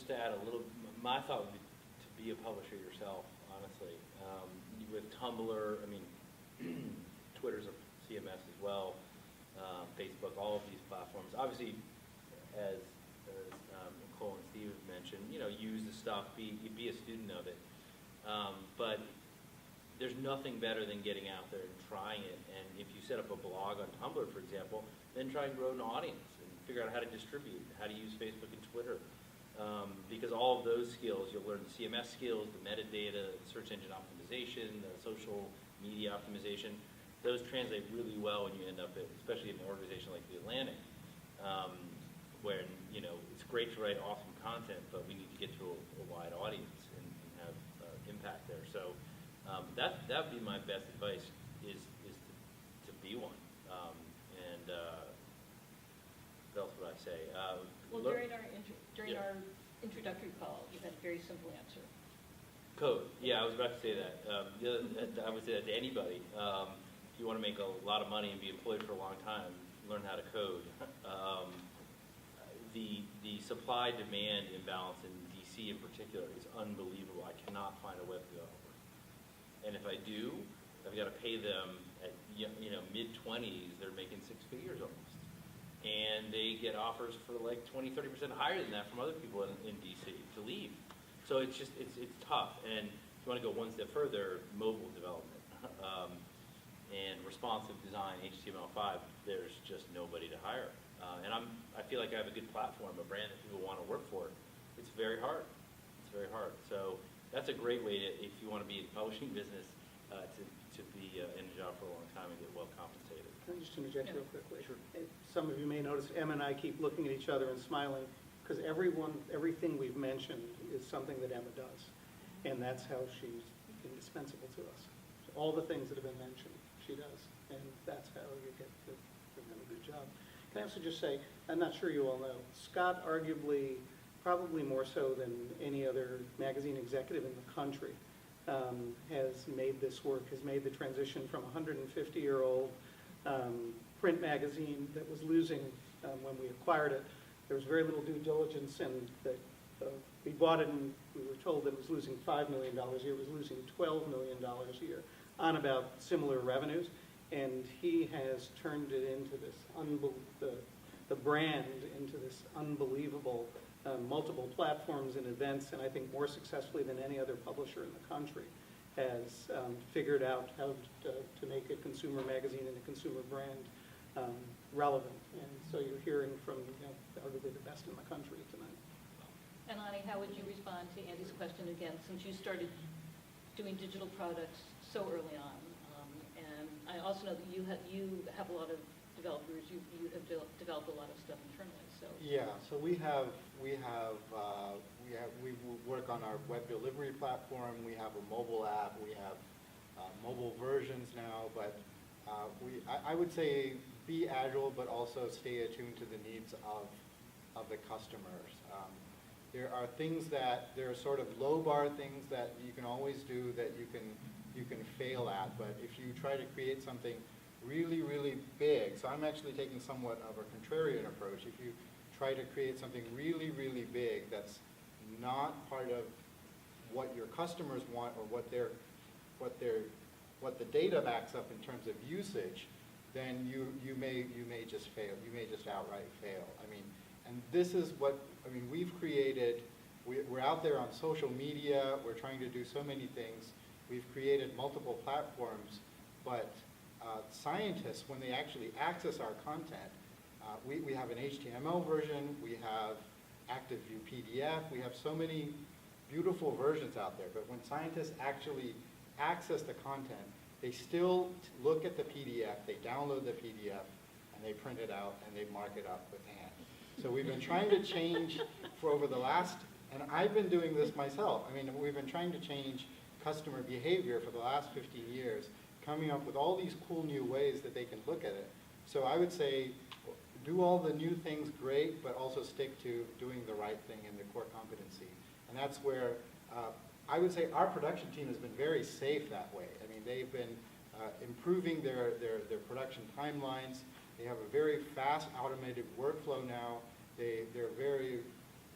just to add a little, my thought would be to be a publisher yourself, honestly. With Tumblr, I mean, Twitter's a CMS as well, Facebook, all of these platforms. Obviously, as Nicole and Steve have mentioned, use the stuff, be a student of it. But there's nothing better than getting out there and trying it. And if you set up a blog on Tumblr, for example, then try and grow an audience and figure out how to distribute, how to use Facebook and Twitter. Because all of those skills, you'll learn the CMS skills, the metadata, the search engine optimization, the social media optimization. Those translate really well when you end up at, especially in an organization like the Atlantic, where it's great to write awesome content, but we need to get to a wide audience and have impact there. So that would be my best advice is to be one. What else would I say? Well, during our introductory call, you had a very simple answer. Code. Yeah, I was about to say that. I would say that to anybody. If you want to make a lot of money and be employed for a long time, learn how to code. The supply-demand imbalance in DC in particular is unbelievable. I cannot find a web developer. And if I do, I've got to pay them at mid-20s. They're making 6 figures almost. And they get offers for like 20-30% higher than that from other people in DC to leave. So it's tough. And if you want to go one step further, mobile development and responsive design, HTML5, there's just nobody to hire. And I feel like I have a good platform, a brand that people want to work for. It's very hard. It's very hard. So that's a great way to, if you want to be in the publishing business, to be in a job for a long time and get well compensated. Can I just interject real quickly? Sure. Some of you may notice Em and I keep looking at each other and smiling because everything we've mentioned is something that Emma does. And that's how she's indispensable to us. So all the things that have been mentioned, she does. And that's how you get to have a good job. Can I also just say, I'm not sure you all know, Scott arguably, probably more so than any other magazine executive in the country, has made this work, has made the transition from a 150-year-old print magazine that was losing when we acquired it. There was very little due diligence, and we bought it and we were told that it was losing $5 million a year. It was losing $12 million a year on about similar revenues. And he has turned it into this, the brand into this unbelievable multiple platforms and events, and I think more successfully than any other publisher in the country has figured out how to make a consumer magazine and a consumer brand relevant. And so you're hearing from arguably the best in the country tonight. And Ani, how would you respond to Andy's question again, since you started doing digital products so early on? And I also know that you have a lot of developers. You have developed a lot of stuff internally. So yeah, so we work on our web delivery platform. We have a mobile app. We have mobile versions now. But I would say be agile, but also stay attuned to the needs of the customers. There are things there are sort of low bar things that you can always do that you can fail at. But if you try to create something really, really big, so I'm actually taking somewhat of a contrarian approach. If you try to create something really, really big that's not part of what your customers want or what the data backs up in terms of usage, then you may just fail. You may just outright fail. I mean, and this is what we've created. We're out there on social media. We're trying to do so many things. We've created multiple platforms, but scientists, when they actually access our content, we have an HTML version, we have Active View PDF, we have so many beautiful versions out there, but when scientists actually access the content, they still look at the PDF, they download the PDF, and they print it out, and they mark it up with hand. So we've been trying to change for over the last, and I've been doing this myself, we've been trying to change customer behavior for the last 15 years, coming up with all these cool new ways that they can look at it. So I would say, do all the new things great, but also stick to doing the right thing in the core competency. And that's where I would say our production team has been very safe that way. They've been improving their production timelines. They have a very fast automated workflow now. They're very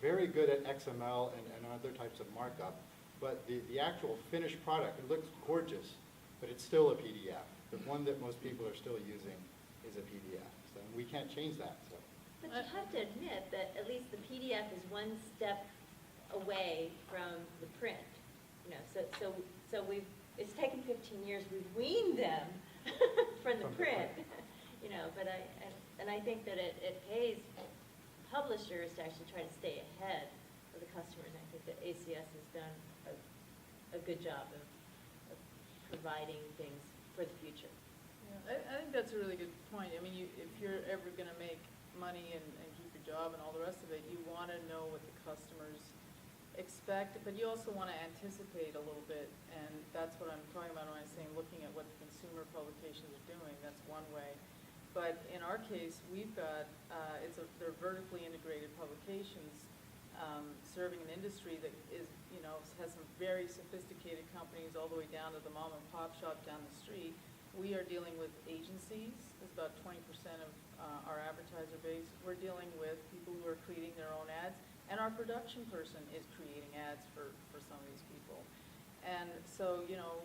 very good at XML and other types of markup, but the actual finished product, it looks gorgeous, but it's still a PDF. The one that most people are still using is a PDF, so we can't change that, so. But you have to admit that at least the PDF is one step away from the print. You know, so it's taken 15 years, we've weaned them from the print. You know, but I think that it pays publishers to actually try to stay ahead of the customers. I think that ACS has done a good job of providing things for the future. Yeah, I think that's a really good point. I mean, if you're ever going to make money and keep your job and all the rest of it, you want to know what the customers expect, but you also want to anticipate a little bit, and that's what I'm talking about when I'm saying looking at what the consumer publications are doing. That's one way. But in our case, we've got, they're vertically integrated publications serving an industry that is, you know, has some very sophisticated companies all the way down to the mom and pop shop down the street. We are dealing with agencies. It's about 20% of our advertiser base. We're dealing with people who are creating their own ads, and our production person is creating ads for some of these people. And so, you know,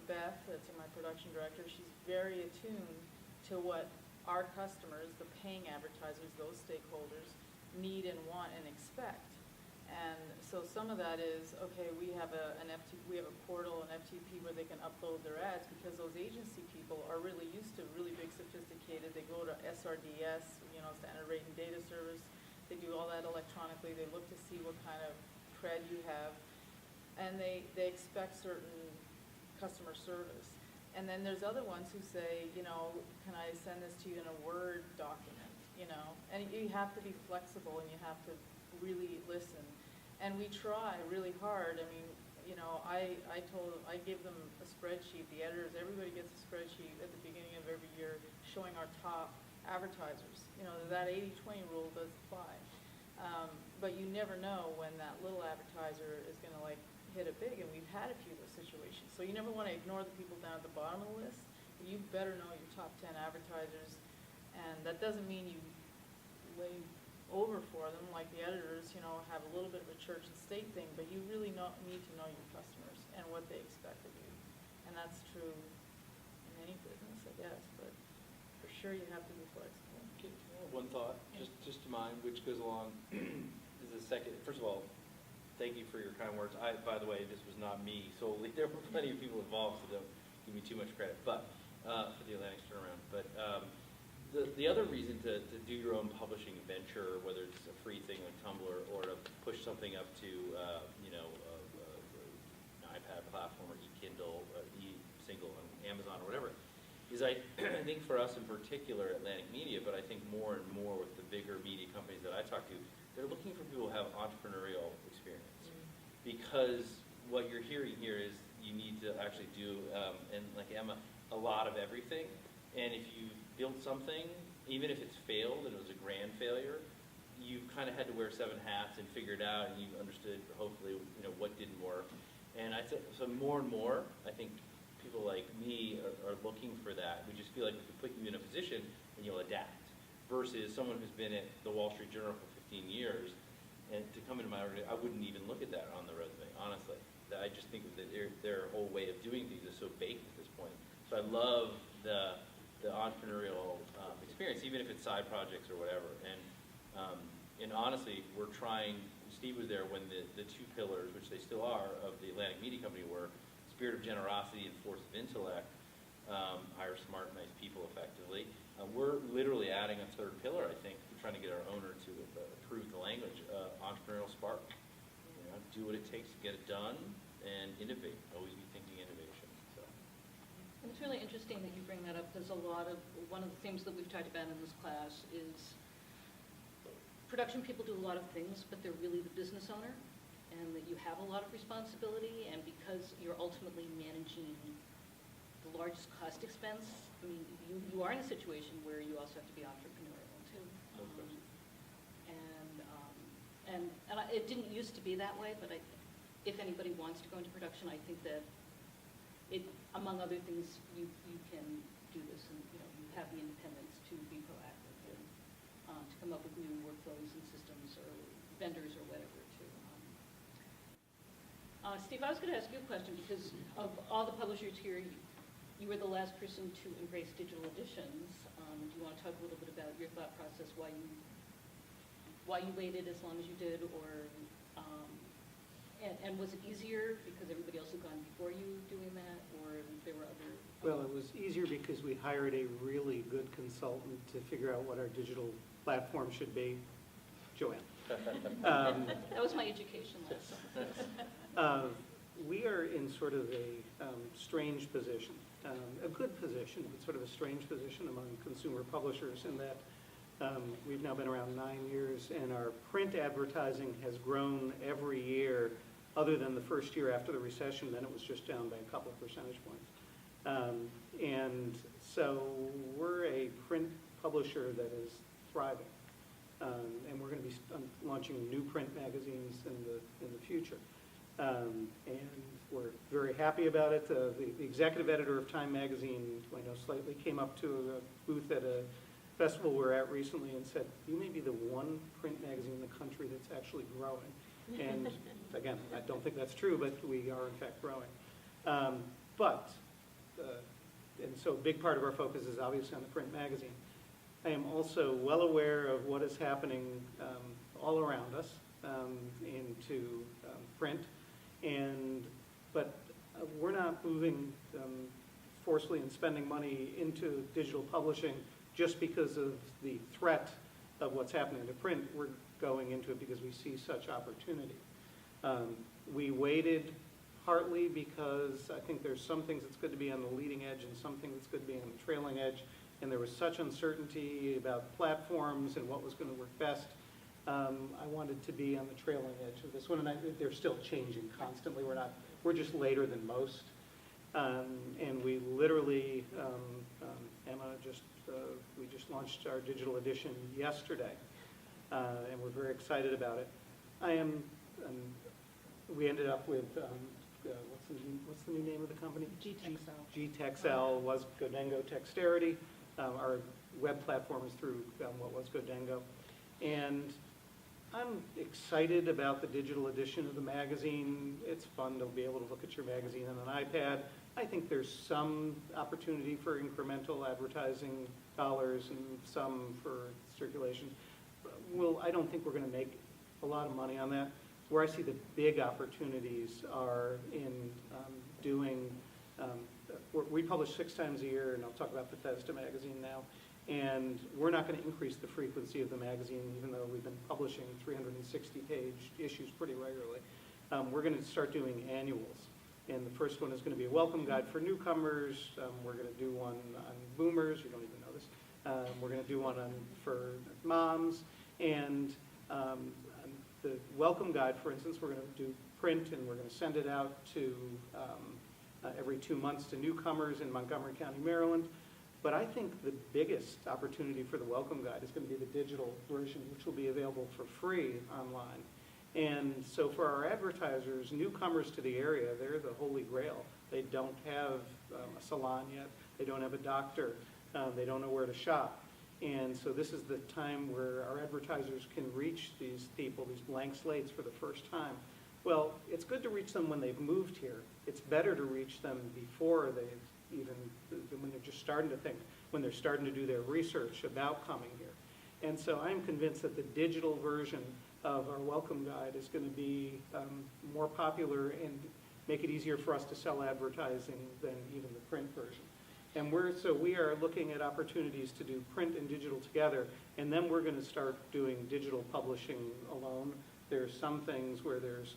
Beth, that's my production director, she's very attuned to what our customers, the paying advertisers, those stakeholders, need and want and expect. And so some of that is, okay, we have a portal, an FTP where they can upload their ads, because those agency people are really used to really big, sophisticated. They go to SRDS, you know, Standard Rate and Data Service. They do all that electronically. They look to see what kind of cred you have, and they expect certain customer service. And then there's other ones who say, you know, can I send this to you in a Word document, you know? And you have to be flexible, and you have to really listen. And we try really hard. I mean, you know, I give them a spreadsheet, the editors, everybody gets a spreadsheet at the beginning of every year showing our top advertisers. You know, that 80-20 rule does apply. But you never know when that little advertiser is going to, like, hit it big, and we've had a few of those situations. So you never want to ignore the people down at the bottom of the list. You better know your top 10 advertisers, and that doesn't mean you lay over for them like the editors, you know, have a little bit of a church and state thing, but you really need to know your customers and what they expect of you. And that's true in any business, I guess, but for sure you have to be flexible. Okay, one thought, just to mind, which goes along, is the second, first of all, thank you for your kind words. By the way, this was not me solely. There were plenty of people involved, so don't give me too much credit. But for the Atlantic turnaround. But the other reason to do your own publishing venture, whether it's a free thing like Tumblr or to push something up to you know, an iPad platform or e-Kindle, e-Single on Amazon or whatever, is I think for us in particular, Atlantic Media, but I think more and more with the bigger media companies that I talk to, they're looking for people who have entrepreneurial experience. Because what you're hearing here is you need to actually do, and like Emma, a lot of everything. And if you build something, even if it's failed and it was a grand failure, you kind of had to wear 7 hats and figure it out, and you understood, hopefully, you know, what didn't work. And I think, so more and more, I think people like me are looking for that. We just feel like we can put you in a position and you'll adapt, versus someone who's been at the Wall Street Journal for 15 years, and to come into my organization, I wouldn't even look at that on the resume, honestly. I just think that their whole way of doing things is so baked at this point. So I love the entrepreneurial experience, even if it's side projects or whatever. And honestly, we're trying, Steve was there when the two pillars, which they still are, of the Atlantic Media Company were spirit of generosity and force of intellect, hire smart, nice people effectively. We're literally adding a third pillar, I think. We're trying to get our owner to approve the language, entrepreneurial spark. You know, do what it takes to get it done and innovate, always be thinking innovation. So. And it's really interesting that you bring that up, because one of the things that we've talked about in this class is production people do a lot of things, but they're really the business owner, and that you have a lot of responsibility, and because you're ultimately managing the largest cost expense, I mean, you are in a situation where you also have to be entrepreneurial too. It didn't used to be that way, but if anybody wants to go into production, I think that among other things, you can do this, and you know, you have the independence to be proactive and to come up with new workflows and systems or vendors or whatever to. Steve, I was going to ask you a question because of all the publishers here, you were the last person to embrace digital editions. Do you want to talk a little bit about your thought process, why you waited as long as you did, or and was it easier because everybody else had gone before you doing that, or there were other? Well, it was easier because we hired a really good consultant to figure out what our digital platform should be, Joanne. That was my education lesson. We are in sort of a strange position, a good position, but sort of a strange position among consumer publishers in that we've now been around 9 years, and our print advertising has grown every year other than the first year after the recession. Then it was just down by a couple of percentage points. And so we're a print publisher that is thriving. And we're going to be launching new print magazines in the future. And we're very happy about it. The executive editor of Time magazine, who I know slightly, came up to a booth at a festival we're at recently and said, "You may be the one print magazine in the country that's actually growing." And again, I don't think that's true, but we are in fact growing. And so a big part of our focus is obviously on the print magazine. I am also well aware of what is happening all around us into print, but we're not moving forcefully and spending money into digital publishing just because of the threat of what's happening to print. We're going into it because we see such opportunity. We waited partly because I think there's some things that's good to be on the leading edge and some things that's good to be on the trailing edge. And there was such uncertainty about platforms and what was going to work best. I wanted to be on the trailing edge of this one, and they're still changing constantly. We're just later than most. And we literally, Emma, we just launched our digital edition yesterday, and we're very excited about it. We ended up with, what's the new name of the company? GTexL was Godengo Texterity. Our web platform is through what was Godengo. And I'm excited about the digital edition of the magazine. It's fun to be able to look at your magazine on an iPad. I think there's some opportunity for incremental advertising dollars and some for circulation. I don't think we're going to make a lot of money on that. Where I see the big opportunities are in doing, we publish 6 times a year, and I'll talk about Bethesda magazine now, and we're not going to increase the frequency of the magazine, even though we've been publishing 360-page issues pretty regularly. We're going to start doing annuals, and the first one is going to be a welcome guide for newcomers. We're going to do one on boomers. You don't even know this. We're going to do one for moms, and the welcome guide, for instance, we're going to do print, and we're going to send it out to every 2 months to newcomers in Montgomery County, Maryland. But I think the biggest opportunity for the welcome guide is going to be the digital version, which will be available for free online. And so for our advertisers, newcomers to the area, they're the holy grail. They don't have a salon yet. They don't have a doctor. They don't know where to shop. And so this is the time where our advertisers can reach these people, these blank slates, for the first time. Well, it's good to reach them when they've moved here. It's better to reach them before they've even, when they're just starting to think, when they're starting to do their research about coming here. And so I'm convinced that the digital version of our welcome guide is going to be more popular and make it easier for us to sell advertising than even the print version. And we are looking at opportunities to do print and digital together, and then we're going to start doing digital publishing alone. There's some things where there's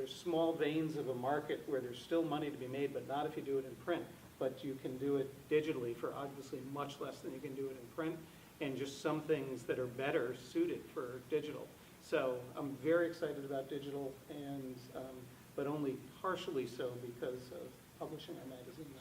small veins of a market where there's still money to be made, but not if you do it in print. But you can do it digitally for obviously much less than you can do it in print, and just some things that are better suited for digital. So I'm very excited about digital, and but only partially so because of publishing our magazine.